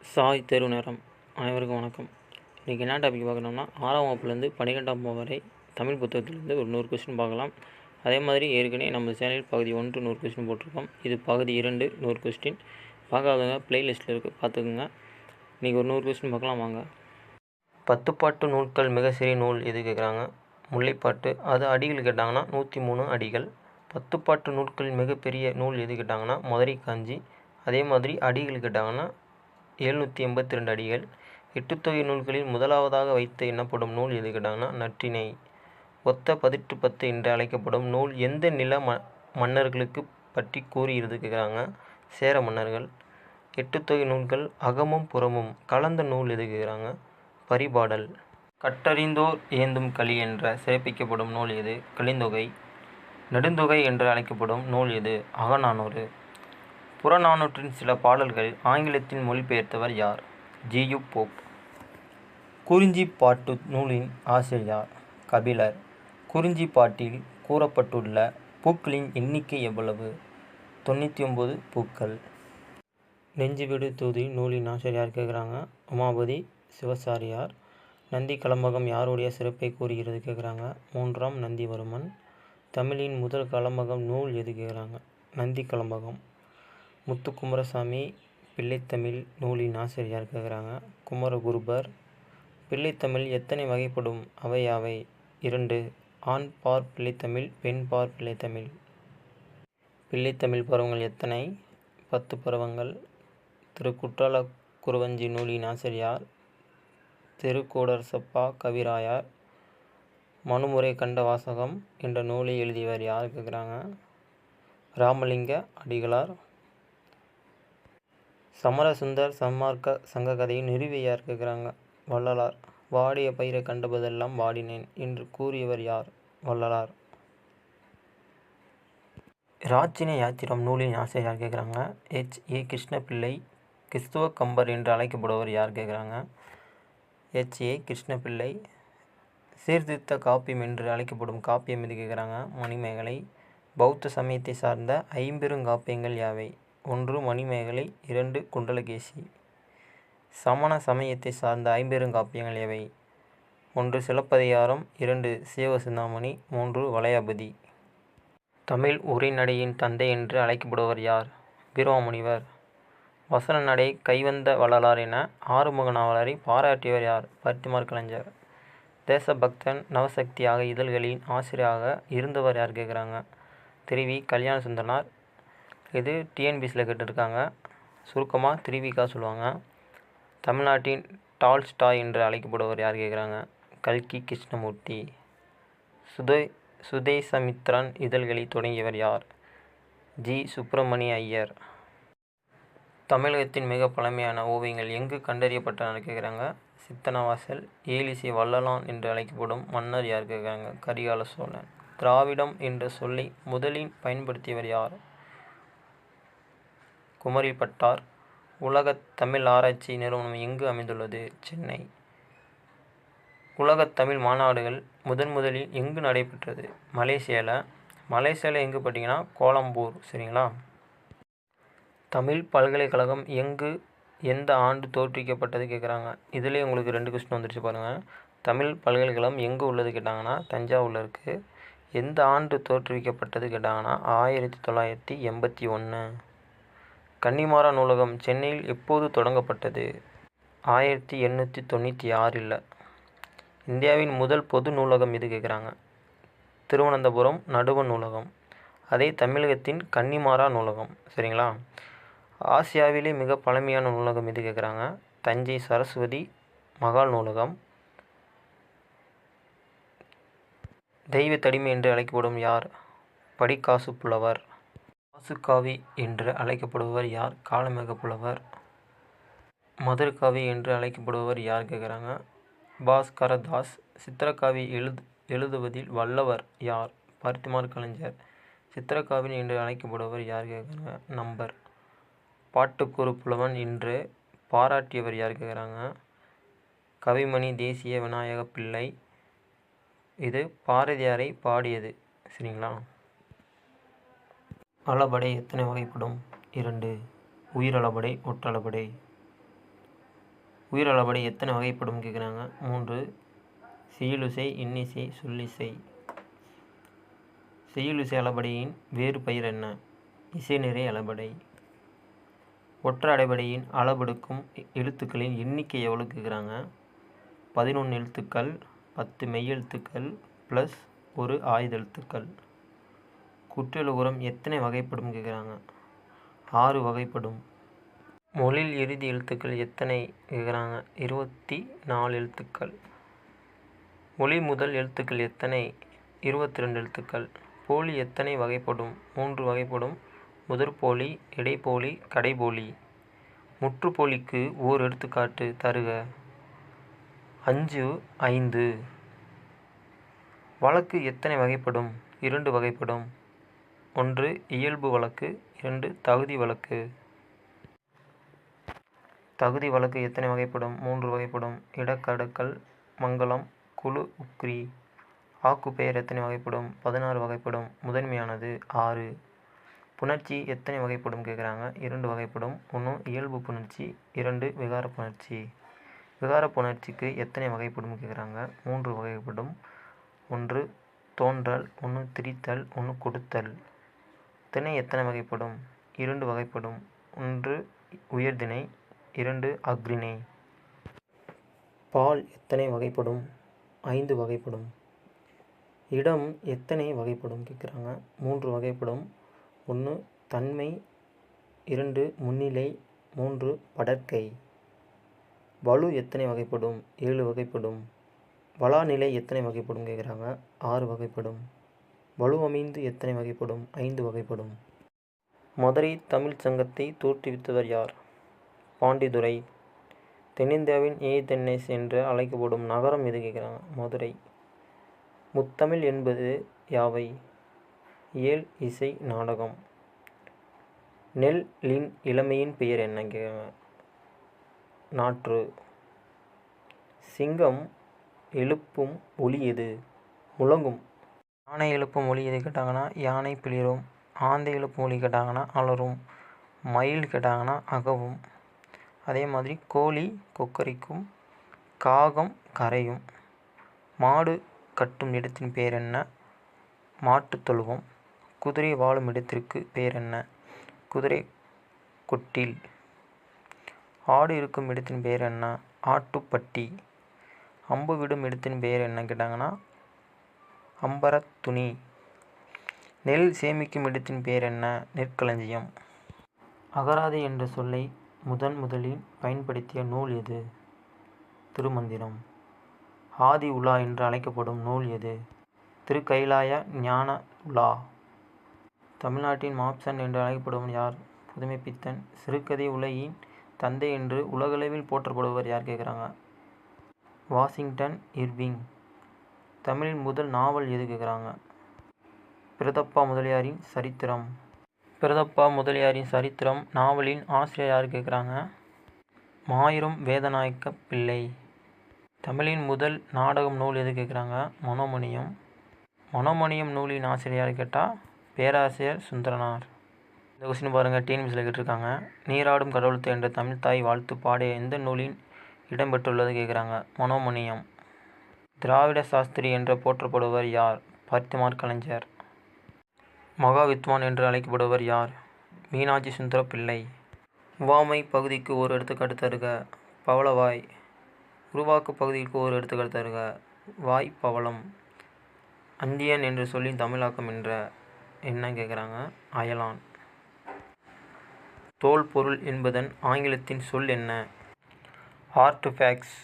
சாய் தேர்வு நேரம். அனைவருக்கும் வணக்கம். இன்றைக்கி என்ன டாபிக் பார்க்கணும்னா, 6ஆம் வகுப்புலேருந்து 12ஆம் வகுப்பு வரை தமிழ் புத்தகத்திலேருந்து ஒரு 100 கொஸ்டின் பார்க்கலாம். அதே மாதிரி ஏற்கனவே நம்ம சேனலில் பகுதி 1 100 கொஸ்டின் போட்டிருக்கோம். இது பகுதி 2 100 கொஸ்டின். பார்க்காதவங்க ப்ளேலிஸ்ட்டில் இருக்குது, பார்த்துக்குங்க. இன்றைக்கி ஒரு 100 கொஸ்டின் பார்க்கலாம் வாங்க. 10 பாட்டு நூல்கள் மிக சிறிய நூல் எது கேட்குறாங்க. முல்லைப்பாட்டு. அது அடிகள் கேட்டாங்கன்னா 103 அடிகள். 10 பாட்டு நூல்களில் மிகப்பெரிய நூல் எது கேட்டாங்கன்னா மதுரை காஞ்சி. அதே மாதிரி அடிகள் கேட்டாங்கன்னா 782 அடிகள். எட்டுத்தொகை நூல்களில் முதலாவதாக வைத்து எண்ணப்படும் நூல் எது கேட்டாங்கன்னா நற்றிணை. ஒத்த பதிற்று 10 என்று அழைக்கப்படும் நூல் எந்த நில மன்னர்களுக்கு பற்றி கூறுகிறது கேட்குறாங்க. சேர மன்னர்கள். எட்டுத்தொகை நூல்கள் அகமும் புறமும் கலந்த நூல் எது கேட்குறாங்க. பரிபாடல். கற்றறிந்தோர் ஏந்தும் களி என்ற சிறப்பிக்கப்படும் நூல் எது. கலிந்தொகை. நெடுந்தொகை என்று அழைக்கப்படும் நூல் எது. அகநானூறு. புறநானூற்றின் சில பாடல்கள் ஆங்கிலத்தில் மொழிபெயர்த்தவர் யார். ஜி.யு. போப். குறிஞ்சிப்பாட்டு நூலின் ஆசிரியர் யார். கபிலர். குறிஞ்சிப்பாட்டில் கூறப்பட்டுள்ள பூக்களின் எண்ணிக்கை எவ்வளவு. 99 பூக்கள். நெஞ்சுவிடு தூது நூலின் ஆசிரியர் யார் கேட்குறாங்க. உமாபதி சிவசாரியார். நந்தி கலம்பகம் யாருடைய சிறப்பை கூறுகிறது கேட்குறாங்க. 3ஆம் நந்திவர்மன். தமிழின் முதல் கலம்பகம் நூல் எது கேட்குறாங்க. நந்தி கலம்பகம். முத்துக்குமாரசாமி பிள்ளைத்தமிழ் நூலின் ஆசிரியர் யார் கேட்குறாங்க. குமரகுருபர். பிள்ளைத்தமிழ் எத்தனை வகைப்படும். அவை யாவை. 2. ஆண் பார் பிள்ளைத்தமிழ், பெண் பார் பிள்ளைத்தமிழ். பிள்ளைத்தமிழ் பருவங்கள் எத்தனை. 10 பருவங்கள். திருக்குற்றால குறவஞ்சி நூலின் ஆசிரியர் திருக்கோடர்சப்பா கவிராயர். மனுமுறை கண்ட வாசகம் என்ற நூலை எழுதியவர் யார் கேட்குறாங்க. ராமலிங்க அடிகளார். சமரசுந்தர் சன்மார்க்க சங்க கதையை நிறுவிய யார் கேட்குறாங்க. வள்ளலார். வாடிய பயிரை கண்டபோதெல்லாம் வாடினேன் என்று கூறியவர் யார். வள்ளலார். இராச்சின யாத்திரம் நூலின் ஆசிரியர் யார் கேட்குறாங்க. H.A. கிருஷ்ணபிள்ளை. கிறிஸ்துவ கம்பர் என்று அழைக்கப்படுவர் யார் கேட்குறாங்க. H.A. கிருஷ்ணபிள்ளை. சீர்திருத்த காப்பியம் என்று அழைக்கப்படும் காப்பியம் எது கேட்குறாங்க. மணிமேகலை. பௌத்த சமயத்தை சார்ந்த ஐம்பெருங்காப்பியங்கள் யாவை. 1 மணிமேகலை. 2 குண்டலகேசி. சமண சமயத்தை சார்ந்த ஐம்பெருங்காப்பியங்கள் எவை. 1 சிலப்பதிகாரம். 2 சீவசிந்தாமணி. 3 வளையாபதி. தமிழ் உரைநடையின் தந்தை என்று அழைக்கப்படுவர் யார். வீரமாமுனிவர். வசன நடை கைவந்த வள்ளலார் என ஆறுமுக நாவலரை பாராட்டியவர் யார். பருத்திமார் கலைஞர். தேசபக்தன் நவசக்தி ஆகிய இதழ்களின் ஆசிரியராக இருந்தவர் யார் கேட்குறாங்க. திருவி கல்யாண சுந்தரனார். இது டிஎன்பிசியில் கேட்டிருக்காங்க. சுருக்கமாக திருவிக்கா சொல்லுவாங்க. தமிழ்நாட்டின் டால்ஸ்டாய் என்று அழைக்கப்படுவர் யார் கேட்குறாங்க. கல்கி கிருஷ்ணமூர்த்தி. சுதேசமித்ரன் இதழ்களை தொடங்கியவர் யார். ஜி. சுப்பிரமணிய ஐயர். தமிழகத்தின் மிக பழமையான ஓவியங்கள் எங்கு கண்டறியப்பட்டன கேட்குறாங்க. சித்தன்னவாசல். ஏலிசை வள்ளலான் என்று அழைக்கப்படும் மன்னர் யார் கேட்குறாங்க. கரிகால சோழன். திராவிடம் என்ற சொல்லை முதலில் பயன்படுத்தியவர் யார். குமரிப்பட்டார். உலகத் தமிழ் ஆராய்ச்சி நிறுவனம் எங்கு அமைந்துள்ளது. சென்னை. உலகத் தமிழ் மாநாடுகள் முதலில் எங்கு நடைபெற்றது. மலேசியாவில் எங்கு பார்த்தீங்கன்னா கோலம்பூர். சரிங்களா. தமிழ் பல்கலைக்கழகம் எந்த ஆண்டு தோற்றுவிக்கப்பட்டது கேட்குறாங்க. இதிலே உங்களுக்கு 2 கொஸ்டின் வந்துருச்சு பாருங்கள். தமிழ் பல்கலைக்கழகம் எங்கே உள்ளது கேட்டாங்கன்னா தஞ்சாவூரில் இருக்குது. எந்த ஆண்டு தோற்றுவிக்கப்பட்டது கேட்டாங்கன்னா 1981. கன்னிமாரா நூலகம் சென்னையில் எப்போது தொடங்கப்பட்டது. 1896. இந்தியாவின் முதல் பொது நூலகம் எது கேட்குறாங்க. திருவனந்தபுரம் நடுவண் நூலகம். அதே தமிழகத்தின் கன்னிமாரா நூலகம். சரிங்களா. ஆசியாவிலே மிக பழமையான நூலகம் எது கேட்குறாங்க. தஞ்சை சரஸ்வதி மகால் நூலகம். தெய்வ தடிமை என்று அழைக்கப்படும் யார். படிக்காசு புலவர். காசுக்காவி என்று அழைக்கப்படுபவர் யார். காளமேக புலவர். மதுரகாவி என்று அழைக்கப்படுபவர் யார் கேட்குறாங்க. பாஸ்கரதாஸ். சித்திரக்காவி எழுதுவதில் வல்லவர் யார். பருத்திமார் கலைஞர். சித்திரக்காவின் என்று அழைக்கப்படுபவர் யார் கேட்குறாங்க. நம்பர். பாட்டுக்கொரு புலவன் என்று பாராட்டியவர் யார் கேட்குறாங்க. கவிமணி தேசிய விநாயக பிள்ளை. இது பாரதியாரை பாடியது. சரிங்களா. அளபடை எத்தனை வகைப்படும். 2. உயிரளபடை ஒற்றளபடை. உயிர் அளபடை எத்தனை வகைப்படும் கேட்குறாங்க. 3. செய்யுளிசை, இன்னிசை, சொல்லிசை. செய்யுளிசை அளபடையின் வேறு பெயர் என்ன? இசைநிறை அளபடை. ஒற்றை அடைபடையின் அளபெடுக்கும் எழுத்துக்களின் எண்ணிக்கை எவ்வளோ கேட்குறாங்க. 11 எழுத்துக்கள், 10 மெய்யெழுத்துக்கள் ப்ளஸ் 1 ஆயுத எழுத்துக்கள். குற்றியலுகரம் எத்தனை வகைப்படும் கேட்குறாங்க. 6 வகைப்படும். மொழியில் இறுதி எழுத்துக்கள் எத்தனை கேட்குறாங்க. 24 எழுத்துக்கள். மொழி முதல் எழுத்துக்கள் எத்தனை. 22 எழுத்துக்கள். போலி எத்தனை வகைப்படும். 3 வகைப்படும். முதற்போலி, இடைப்போலி, கடைப்போலி. முற்றுப்போலிக்கு ஓர் எடுத்துக்காட்டு தருக. 5, 5. வழக்கு எத்தனை வகைப்படும். 2 வகைப்படும். 1 இயல்பு வழக்கு, 2 தகுதி வழக்கு. தகுதி வழக்கு எத்தனை வகைப்படும். 3 வகைப்படும். இடக்கடுக்கல், மங்கலம், குழு, உக்ரி. ஆக்குப்பெயர் எத்தனை வகைப்படும். 16 வகைப்படும். முதன்மையானது 6. புணர்ச்சி எத்தனை வகைப்படும் கேட்குறாங்க. 2 வகைப்படும். 1 இயல்பு புணர்ச்சி, 2 விகார புணர்ச்சி. விகார புணர்ச்சிக்கு எத்தனை வகைப்படும் கேட்குறாங்க. 3 வகைப்படும். 1 தோன்றல், 1 திரித்தல், 1 கொடுத்தல். திணை எத்தனை வகைப்படும். 2 வகைப்படும். 1 உயர்திணை, 2 அஃறிணை. பால் எத்தனை வகைப்படும். 5 வகைப்படும். இடம் எத்தனை வகைப்படும் கேட்குறாங்க. 3 வகைப்படும். 1 தன்மை, 2 முன்னிலை, 3 படர்க்கை. வலு எத்தனை வகைப்படும். 7 வகைப்படும். வளாநிலை எத்தனை வகைப்படும் கேட்குறாங்க. 6 வகைப்படும். வலுவமைந்து எத்தனை வகைப்படும். 5 வகைப்படும். மதுரை தமிழ்ச் சங்கத்தை தோற்றுவித்தவர் யார். பாண்டித்துரை. தென்னிந்தியாவின் ஏதென்னஸ் என்று அழைக்கப்படும் நகரம் எது கேட்குறாங்க. மதுரை. முத்தமிழ் என்பது யாவை. இயல், இசை, நாடகம். நெல்லின் இளமையின் பெயர் என்ன கேட்குறாங்க. நாற்று. சிங்கம் எழுப்பும் ஒலி எது. முழங்கும். யானை எழுப்பும் ஒலி எது கேட்டாங்கன்னா யானை பிளிரும். ஆந்தை எழுப்பும் ஒலி கேட்டாங்கன்னா அலறும். மயில் கேட்டாங்கன்னா அகவும். அதே மாதிரி கோழி கொக்கரிக்கும், காகம் கரையும். மாடு கட்டும் இடத்தின் பெயர் என்ன. மாட்டுத் தொழுவம். குதிரை வாழும் இடத்திற்கு பெயர் என்ன. குதிரை கொட்டில். ஆடு இருக்கும் இடத்தின் பெயர் என்ன. ஆட்டுப்பட்டி. அம்பு விடும் இடத்தின் பெயர் என்ன கேட்டாங்கன்னா அம்பரத்துணி. நெல் சேமிக்கும் இடத்தின் பெயர் என்ன. நெற்களஞ்சியம். அகராதி என்ற சொல்லை முதலில் பயன்படுத்திய நூல் எது. திருமந்திரம். ஆதி உலா என்று அழைக்கப்படும் நூல் எது. திருக்கைலாய ஞான உலா. தமிழ்நாட்டின் மாப்சன் என்று அழைக்கப்படும் யார். புதுமைப்பித்தன். சிறுகதை உலகின் தந்தை என்று உலகளவில் போற்றப்படுபவர் யார் கேட்குறாங்க. Washington Irving. தமிழின் முதல் நாவல் எது கேட்குறாங்க. பிரதப்பா முதலியாரின் சரித்திரம். பிரதப்பா முதலியாரின் சரித்திரம் நாவலின் ஆசிரியர் யார் கேட்குறாங்க. மாயூரம் வேதநாயக்க பிள்ளை. தமிழின் முதல் நாடகம் நூல் எது கேட்குறாங்க. மனோமணியம். மனோமணியம் நூலின் ஆசிரியர் யார் கேட்டால் பேராசிரியர் சுந்தரனார். இந்த கொஸ்டின் பாருங்கள். டிஎன்பிஎஸ்சியில் கேட்டிருக்காங்க. நீராடும் கடவுளத்தை என்ற தமிழ் தாய் வாழ்த்து பாடிய எந்த நூலின் இடம்பெற்றுள்ளது கேட்குறாங்க. மனோமணியம். திராவிட சாஸ்திரி என்று போற்றப்படுவர் யார். பருத்திமார் கலைஞர். மகாவித்வான் என்று அழைக்கப்படுவர் யார். மீனாட்சி சுந்தர பிள்ளை. உவமை பகுதிக்கு ஒரு எடுத்துக்காட்டு தருக. பவளவாய். உருவாக்கு பகுதிக்கு ஒரு எடுத்துக்காட்டு தருக. வாய் பவளம். அந்தியன் என்ற சொல்லின் தமிழாக்கம் என்ன கேட்குறாங்க. அயலான். தோல் பொருள் என்பதன் ஆங்கிலத்தின் சொல் என்ன. ஆர்டிஃபேக்ட்ஸ்.